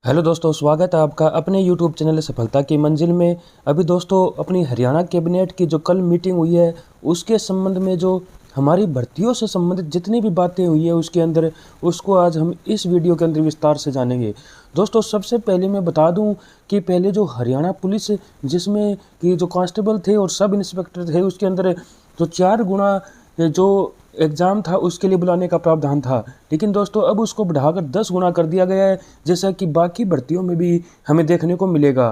Hello दोस्तों, स्वागत है आपका अपने यूट्यूब चैनल सफलता की मंजिल में। अभी दोस्तों अपनी हरियाणा कैबिनेट की जो कल मीटिंग हुई है उसके संबंध में जो हमारी भर्तियों से संबंधित जितनी भी बातें हुई है उसके अंदर उसको आज हम इस वीडियो के अंदर विस्तार से जानेंगे। दोस्तों सबसे पहले मैं बता दूं कि पहले जो हरियाणा पुलिस जिसमें कि जो कांस्टेबल थे और सब इंस्पेक्टर थे उसके अंदर जो 4 गुना जो एग्ज़ाम था उसके लिए बुलाने का प्रावधान था, लेकिन दोस्तों अब उसको बढ़ाकर 10 गुना कर दिया गया है, जैसा कि बाकी भर्तियों में भी हमें देखने को मिलेगा।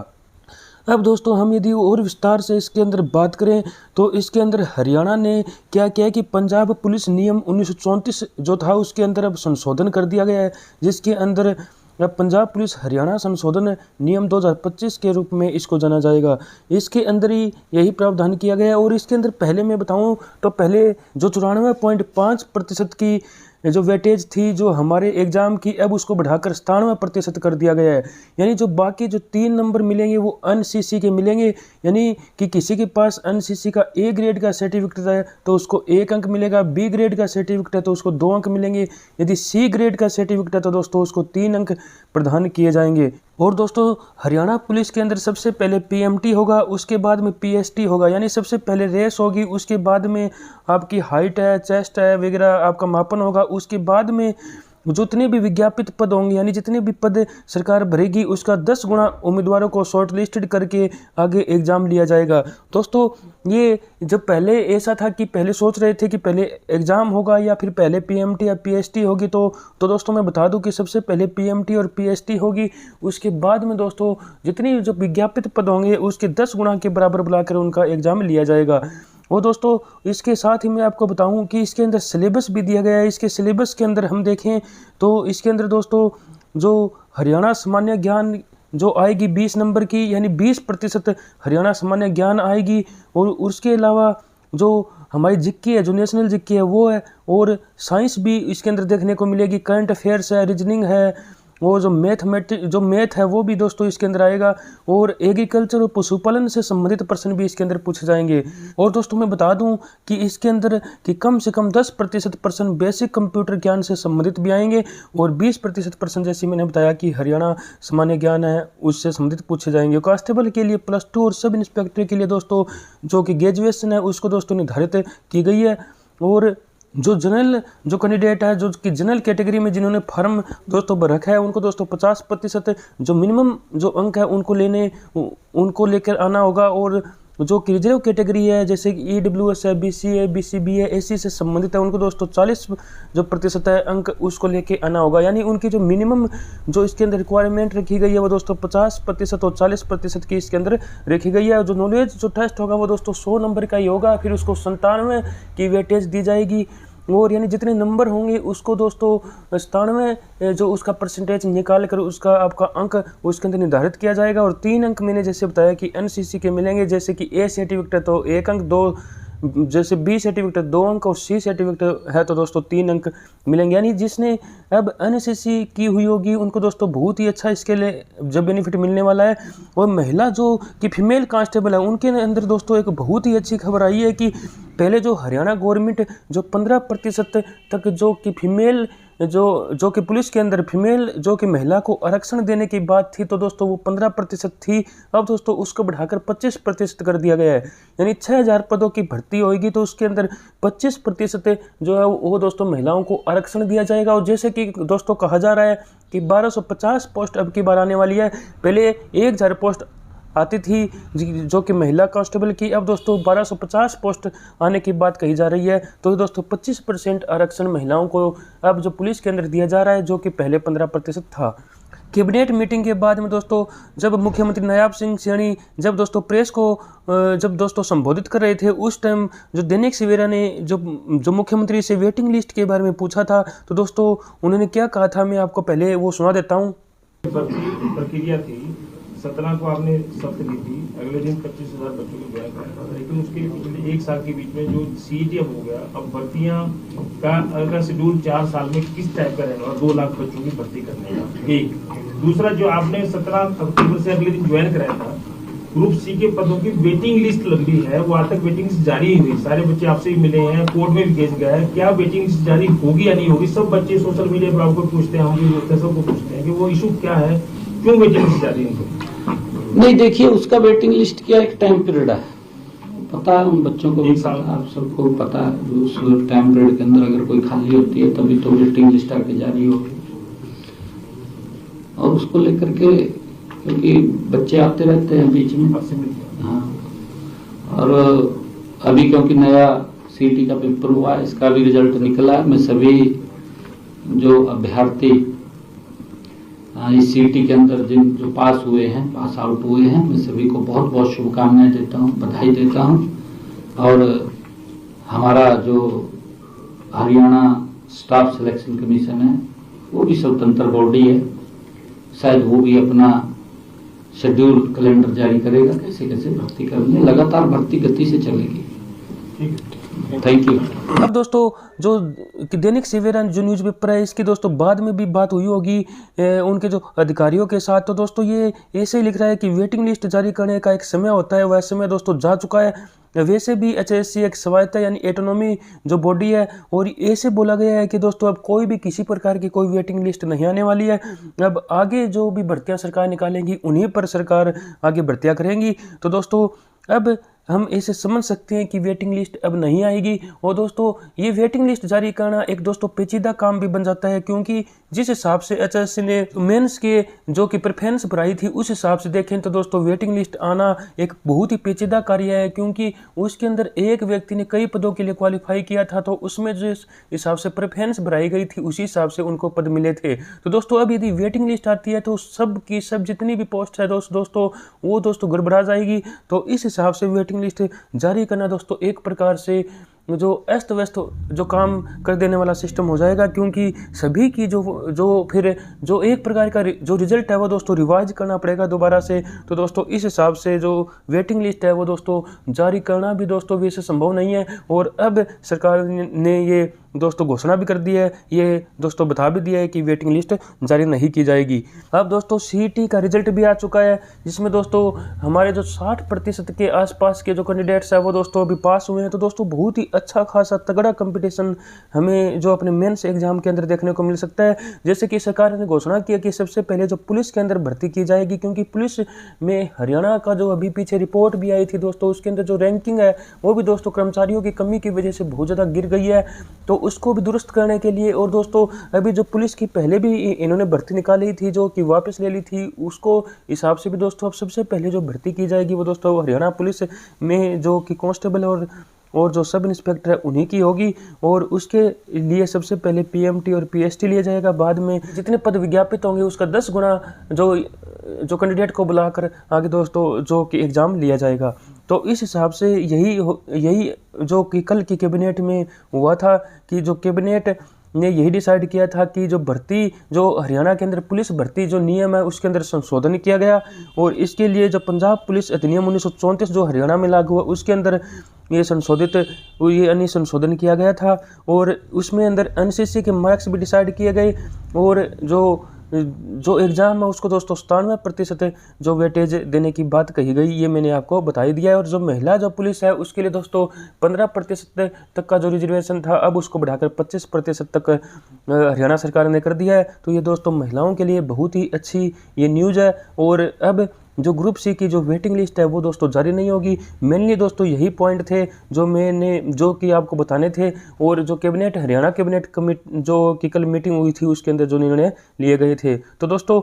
अब दोस्तों हम यदि और विस्तार से इसके अंदर बात करें तो इसके अंदर हरियाणा ने क्या किया है कि पंजाब पुलिस नियम 1934 जो था उसके अंदर अब संशोधन कर दिया गया है, जिसके अंदर अब पंजाब पुलिस हरियाणा संशोधन नियम 2025 के रूप में इसको जाना जाएगा। इसके अंदर ही यही प्रावधान किया गया है और इसके अंदर पहले मैं बताऊं तो पहले जो 94.5% की जो वेटेज थी जो हमारे एग्ज़ाम की, अब उसको बढ़ाकर 97% कर दिया गया है। यानी जो बाकी जो 3 नंबर मिलेंगे वो एनसीसी के मिलेंगे, यानी कि किसी के पास एनसीसी का ए ग्रेड का सर्टिफिकेट है तो उसको 1 अंक मिलेगा, बी ग्रेड का सर्टिफिकेट है तो उसको 2 अंक मिलेंगे, यदि सी ग्रेड का सर्टिफिकेट है तो दोस्तों उसको 3 अंक प्रदान किए जाएंगे। और दोस्तों हरियाणा पुलिस के अंदर सबसे पहले पीएमटी होगा, उसके बाद में पीएसटी होगा, यानी सबसे पहले रेस होगी, उसके बाद में आपकी हाइट है, चेस्ट है वगैरह आपका मापन होगा, उसके बाद में जितने भी विज्ञापित पद होंगे यानी जितने भी पद सरकार भरेगी उसका 10 गुना उम्मीदवारों को शॉर्ट लिस्टेड करके आगे एग्ज़ाम लिया जाएगा। दोस्तों ये जब पहले ऐसा था कि पहले सोच रहे थे कि पहले एग्ज़ाम होगा या फिर पहले पीएमटी या पीएसटी होगी, तो दोस्तों मैं बता दूं कि सबसे पहले पीएमटी और पीएसटी होगी, उसके बाद में दोस्तों जितनी जो विज्ञापित पद होंगे उसके 10 गुना के बराबर बुलाकर उनका एग्ज़ाम लिया जाएगा। वो दोस्तों इसके साथ ही मैं आपको बताऊं कि इसके अंदर सिलेबस भी दिया गया है। इसके सिलेबस के अंदर हम देखें तो इसके अंदर दोस्तों जो हरियाणा सामान्य ज्ञान जो आएगी 20 नंबर की, यानी 20% हरियाणा सामान्य ज्ञान आएगी, और उसके अलावा जो हमारी जिक्की है, जो नेशनल जिक्की है वो है, और साइंस भी इसके अंदर देखने को मिलेगी, करंट अफेयर्स है, रीजनिंग है, वो जो मैथ है वो भी दोस्तों इसके अंदर आएगा, और एग्रीकल्चर और पशुपालन से संबंधित प्रश्न भी इसके अंदर पूछे जाएंगे। और दोस्तों मैं बता दूं कि इसके अंदर कि कम से कम 10% प्रश्न बेसिक कंप्यूटर ज्ञान से संबंधित भी आएंगे, और 20% प्रश्न जैसे मैंने बताया कि हरियाणा सामान्य ज्ञान है उससे संबंधित पूछे जाएंगे। कांस्टेबल के लिए +2 और सब इंस्पेक्टर के लिए दोस्तों जो कि ग्रेजुएशन है उसको दोस्तों निर्धारित की गई है। और जो जनरल जो कैंडिडेट है जो कि जनरल कैटेगरी में जिन्होंने फॉर्म दोस्तों भर रखा है उनको दोस्तों 50% जो मिनिमम जो अंक है उनको लेकर आना होगा, और जो कि रिजर्व कैटेगरी है जैसे कि ईडब्ल्यूएस है, बीसीए, बीसीबी है, एसी से संबंधित है उनको दोस्तों 40 जो प्रतिशत है अंक उसको लेके आना होगा। यानी उनकी जो मिनिमम जो इसके अंदर रिक्वायरमेंट रखी गई है वो दोस्तों 50% और 40% की इसके अंदर रखी गई है। जो नॉलेज जो टेस्ट होगा वो दोस्तों 100 नंबर का ही होगा, फिर उसको 97 की वेटेज दी जाएगी, और यानी जितने नंबर होंगे उसको दोस्तों 97 जो उसका परसेंटेज निकाल कर उसका आपका अंक उसके अंदर निर्धारित किया जाएगा। और 3 अंक मैंने जैसे बताया कि एनसीसी के मिलेंगे, जैसे कि ए सर्टिफिकेट है तो 1 अंक, 2 जैसे बी सर्टिफिकेट 2 अंक, और सी सर्टिफिकेट है तो दोस्तों 3 अंक मिलेंगे। यानी जिसने अब एनसीसी की हुई होगी उनको दोस्तों बहुत ही अच्छा इसके लिए जब बेनिफिट मिलने वाला है। और महिला जो कि फीमेल कांस्टेबल है उनके अंदर दोस्तों एक बहुत ही अच्छी खबर आई है कि पहले जो हरियाणा गवर्नमेंट जो 15% तक जो कि फीमेल जो कि पुलिस के अंदर फीमेल जो कि महिला को आरक्षण देने की बात थी तो दोस्तों वो 15% थी, अब दोस्तों उसको बढ़ाकर 25% कर दिया गया है। यानी 6000 पदों की भर्ती होगी तो उसके अंदर 25% जो है वो दोस्तों महिलाओं को आरक्षण दिया जाएगा। और जैसे कि दोस्तों कहा जा रहा है कि 1250 पोस्ट अब की बार आने वाली है, पहले 1000 पोस्ट आती थी जो कि महिला कांस्टेबल की, अब दोस्तों 1250 पोस्ट आने की बात कही जा रही है। तो दोस्तों 25% आरक्षण महिलाओं को अब जो पुलिस के अंदर दिया जा रहा है, जो कि पहले 15% था। कैबिनेट मीटिंग के बाद में दोस्तों जब मुख्यमंत्री नायब सिंह सैनी जब दोस्तों प्रेस को जब दोस्तों संबोधित कर रहे थे उस टाइम जो दैनिक सवेरा ने जो मुख्यमंत्री से वेटिंग लिस्ट के बारे में पूछा था तो दोस्तों उन्होंने क्या कहा था, मैं आपको पहले वो सुना देता हूँ। प्रक्रिया थी 17 को आपने शपथ ली थी, अगले दिन 25,000 बच्चों को ज्वाइन कराया था, लेकिन उसके पिछले 1 साल के बीच में जो सीईटी अब हो गया, अब भर्तियां का अगला शेड्यूल 4 साल में किस टाइप का रहेगा, 2 लाख बच्चों की भर्ती करने का। एक दूसरा जो आपने 17 अक्टूबर से अगले दिन ज्वाइन कराया था, ग्रुप सी के पदों की वेटिंग लिस्ट लंबी है, वो आज तक वेटिंग लिस्ट जारी हुई, सारे बच्चे आपसे ही मिले हैं, कोर्ट में भी केस गया है, क्या वेटिंग लिस्ट जारी होगी या नहीं होगी? सब बच्चे सोशल मीडिया पर आपको पूछते हैं, हम भी पूछते हैं, सबको पूछते हैं कि वो इशू क्या है, क्यों वेटिंग लिस्ट जारी है उनको? नहीं, देखिए उसका वेटिंग लिस्ट क्या एक टाइम पीरियड है, पता है उन बच्चों को भी, एक साल आप सबको पता है। उस टाइम पीरियड के अंदर अगर कोई खाली होती है तभी तो वेटिंग लिस्ट आके जारी होगी। और उसको लेकर के, क्योंकि बच्चे आते रहते हैं बीच में, हाँ, और अभी क्योंकि नया सीटी का पेपर हुआ है, इसका भी रिजल्ट निकला है। मैं सभी जो अभ्यर्थी इस सीटी के अंदर जो पास हुए हैं, पास आउट हुए हैं, मैं सभी को बहुत बहुत शुभकामनाएं देता हूं, बधाई देता हूं। और हमारा जो हरियाणा स्टाफ सिलेक्शन कमीशन है वो भी स्वतंत्र बॉडी है, शायद वो भी अपना शेड्यूल कैलेंडर जारी करेगा, कैसे कैसे भर्ती करनी है, लगातार भर्ती गति से चलेगी। Thank you. अब दोस्तों जो दैनिक सवेरा जो न्यूज़पेपर है इसकी दोस्तों बाद में भी बात हुई होगी उनके जो अधिकारियों के साथ। तो दोस्तों ये ऐसे ही लिख रहा है कि वेटिंग लिस्ट जारी करने का एक समय होता है, वह समय दोस्तों जा चुका है। वैसे भी एचएससी एक स्वायत्त यानी एटोनॉमी जो बॉडी है, और ऐसे बोला गया है कि दोस्तों अब कोई भी किसी प्रकार की कोई वेटिंग लिस्ट नहीं आने वाली है। अब आगे जो भी भर्तियां सरकार निकालेंगी उन्हीं पर सरकार आगे भर्तियां करेंगी। तो दोस्तों अब हम ऐसे समझ सकते हैं कि वेटिंग लिस्ट अब नहीं आएगी। और दोस्तों ये वेटिंग लिस्ट जारी करना एक दोस्तों पेचीदा काम भी बन जाता है, क्योंकि जिस हिसाब से एचएससी ने मेंस के जो कि प्रेफरेंस बढ़ाई थी उस हिसाब से देखें तो दोस्तों वेटिंग लिस्ट आना एक बहुत ही पेचीदा कार्य है, क्योंकि उसके अंदर एक व्यक्ति ने कई पदों के लिए क्वालिफाई किया था, तो उसमें जिस हिसाब से प्रेफरेंस बढ़ाई गई थी उसी हिसाब से उनको पद मिले थे। तो दोस्तों अब यदि वेटिंग लिस्ट आती है तो सब की सब जितनी भी पोस्ट है दोस्तों वो दोस्तों गड़बड़ा जाएगी। तो इस हिसाब से वेटिंग लिस्ट जारी करना दोस्तों एक प्रकार से जो अस्त व्यस्त जो काम कर देने वाला सिस्टम हो जाएगा, क्योंकि सभी की जो एक प्रकार का जो रिजल्ट है वो दोस्तों रिवाइज करना पड़ेगा दोबारा से। तो दोस्तों इस हिसाब से जो वेटिंग लिस्ट है वो दोस्तों जारी करना भी दोस्तों वैसे संभव नहीं है। और अब सरकार ने ये दोस्तों घोषणा भी कर दी है, ये दोस्तों बता भी दिया है कि वेटिंग लिस्ट जारी नहीं की जाएगी। अब दोस्तों सीईटी का रिजल्ट भी आ चुका है, जिसमें दोस्तों हमारे जो 60% के आसपास के जो कैंडिडेट्स हैं वो दोस्तों अभी पास हुए हैं। तो दोस्तों बहुत ही अच्छा खासा तगड़ा कंपटीशन हमें जो अपने मेंस एग्जाम के अंदर देखने को मिल सकता है। जैसे कि सरकार ने घोषणा किया कि सबसे पहले जो पुलिस के अंदर भर्ती की जाएगी, क्योंकि पुलिस में हरियाणा का जो अभी पीछे रिपोर्ट भी आई थी दोस्तों, उसके अंदर जो रैंकिंग है वो भी दोस्तों कर्मचारियों की कमी की वजह से बहुत ज़्यादा गिर गई है। तो उसको भी दुरुस्त करने के लिए, और दोस्तों अभी जो पुलिस की पहले भी इन्होंने भर्ती निकाली थी जो कि वापस ले ली थी, उसको हिसाब से भी दोस्तों अब सबसे पहले जो भर्ती की जाएगी वो दोस्तों हरियाणा पुलिस में जो कि कांस्टेबल और जो सब इंस्पेक्टर है उन्हीं की होगी। और उसके लिए सबसे पहले पीएमटी और पीएसटी लिया जाएगा। बाद में जितने पद विज्ञापित होंगे उसका 10 गुना जो कैंडिडेट को बुलाकर आगे दोस्तों जो कि एग्ज़ाम लिया जाएगा। तो इस हिसाब से यही जो कि कल की कैबिनेट में हुआ था कि जो कैबिनेट ने यही डिसाइड किया था कि जो भर्ती जो हरियाणा के अंदर पुलिस भर्ती जो नियम है उसके अंदर संशोधन किया गया। और इसके लिए जो पंजाब पुलिस अधिनियम 1934 जो हरियाणा में लागू हुआ उसके अंदर ये संशोधन किया गया था। और उसमें अंदर एनसीसी के मार्क्स भी डिसाइड किए गए। और जो एग्ज़ाम है उसको दोस्तों 97% जो वेटेज देने की बात कही गई, ये मैंने आपको बता ही दिया है। और जो महिला जो पुलिस है उसके लिए दोस्तों 15% तक का जो रिजर्वेशन था अब उसको बढ़ाकर 25% तक हरियाणा सरकार ने कर दिया है। तो ये दोस्तों महिलाओं के लिए बहुत ही अच्छी ये न्यूज़ है। और अब जो ग्रुप सी की जो वेटिंग लिस्ट है वो दोस्तों जारी नहीं होगी। मेनली दोस्तों यही पॉइंट थे जो कि आपको बताने थे। और जो कैबिनेट हरियाणा कैबिनेट कमेटी जो कि कल मीटिंग हुई थी उसके अंदर जो निर्णय लिए गए थे। तो दोस्तों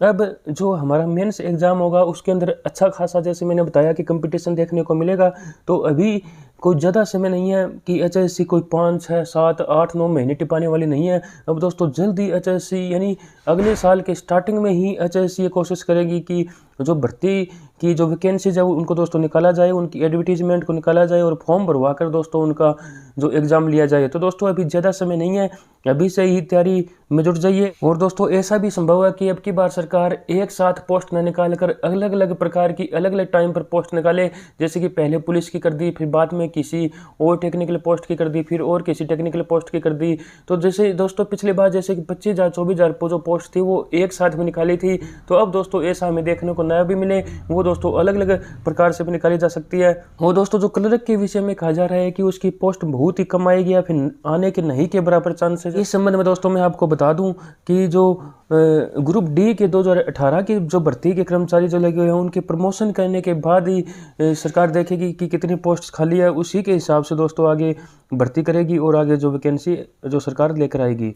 अब जो हमारा मेंस एग्ज़ाम होगा उसके अंदर अच्छा खासा जैसे मैंने बताया कि कंपटीशन देखने को मिलेगा। तो अभी कोई ज़्यादा समय नहीं है कि एचएससी कोई 5, 6, 7, 8, 9 महीने टिपाने वाली नहीं है। अब दोस्तों जल्दी एचएससी यानी अगले साल के स्टार्टिंग में ही एचएससी ये कोशिश करेगी कि जो भर्ती की जो वैकेंसीज है उनको दोस्तों निकाला जाए, उनकी एडवर्टीजमेंट को निकाला जाए और फॉर्म भरवा कर दोस्तों उनका जो एग्ज़ाम लिया जाए। तो दोस्तों अभी ज़्यादा समय नहीं है, अभी से ही तैयारी में जुट जाइए। और दोस्तों ऐसा भी संभव है कि अब की बार सरकार एक साथ पोस्ट न निकाल कर अलग अलग प्रकार की अलग अलग टाइम पर पोस्ट निकाले। जैसे कि पहले पुलिस की कर दी, फिर बाद में किसी और टेक्निकल पोस्ट की कर दी, फिर और किसी टेक्निकल पोस्ट की कर दी। तो जैसे दोस्तों पिछली बार जैसे कि 25,000 24,000 जो पोस्ट थी वो एक साथ में निकाली थी। तो अब दोस्तों ऐसा हमें देखने को नया भी मिले, वो दोस्तों अलग अलग प्रकार से भी निकाली जा सकती है। और दोस्तों जो क्लर्क के विषय में कहा जा रहा है कि उसकी पोस्ट बहुत ही कम आएगी या फिर आने के नहीं के बराबर चांसेस। इस संबंध में दोस्तों मैं आपको बता दूं कि जो ग्रुप डी के 2018 की जो भर्ती के कर्मचारी जो लगे हुए हैं उनके प्रमोशन करने के बाद ही सरकार देखेगी कि कितनी पोस्ट खाली है, उसी के हिसाब से दोस्तों आगे भर्ती करेगी और आगे जो वैकेंसी जो सरकार लेकर आएगी।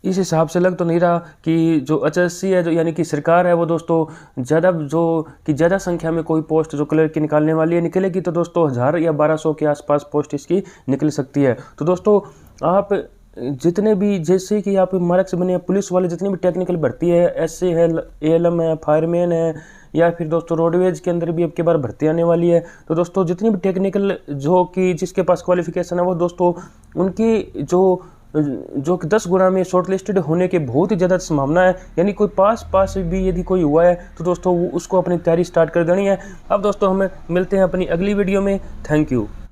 इस हिसाब से लग तो नहीं रहा कि जो HSC है जो यानी कि सरकार है वो दोस्तों ज़्यादा संख्या में कोई पोस्ट जो क्लर्क की निकालने वाली है, निकलेगी तो दोस्तों 1000 या 1200 के आसपास पोस्ट इसकी निकल सकती है। तो दोस्तों आप जितने भी जैसे कि आप मार्क्स बने पुलिस वाले जितनी भी टेक्निकल भर्ती है, SC है, ALM है, फायरमैन है, या फिर दोस्तों रोडवेज के अंदर भी अब की बार भर्ती आने वाली है। तो दोस्तों जितनी भी टेक्निकल जो कि जिसके पास क्वालिफिकेशन है वो दोस्तों उनकी जो 10 गुना में शॉर्ट लिस्टेड होने के बहुत ही ज़्यादा संभावना है, यानी कोई पास भी यदि कोई हुआ है तो दोस्तों वो उसको अपनी तैयारी स्टार्ट कर देनी है। अब दोस्तों हमें मिलते हैं अपनी अगली वीडियो में। Thank you.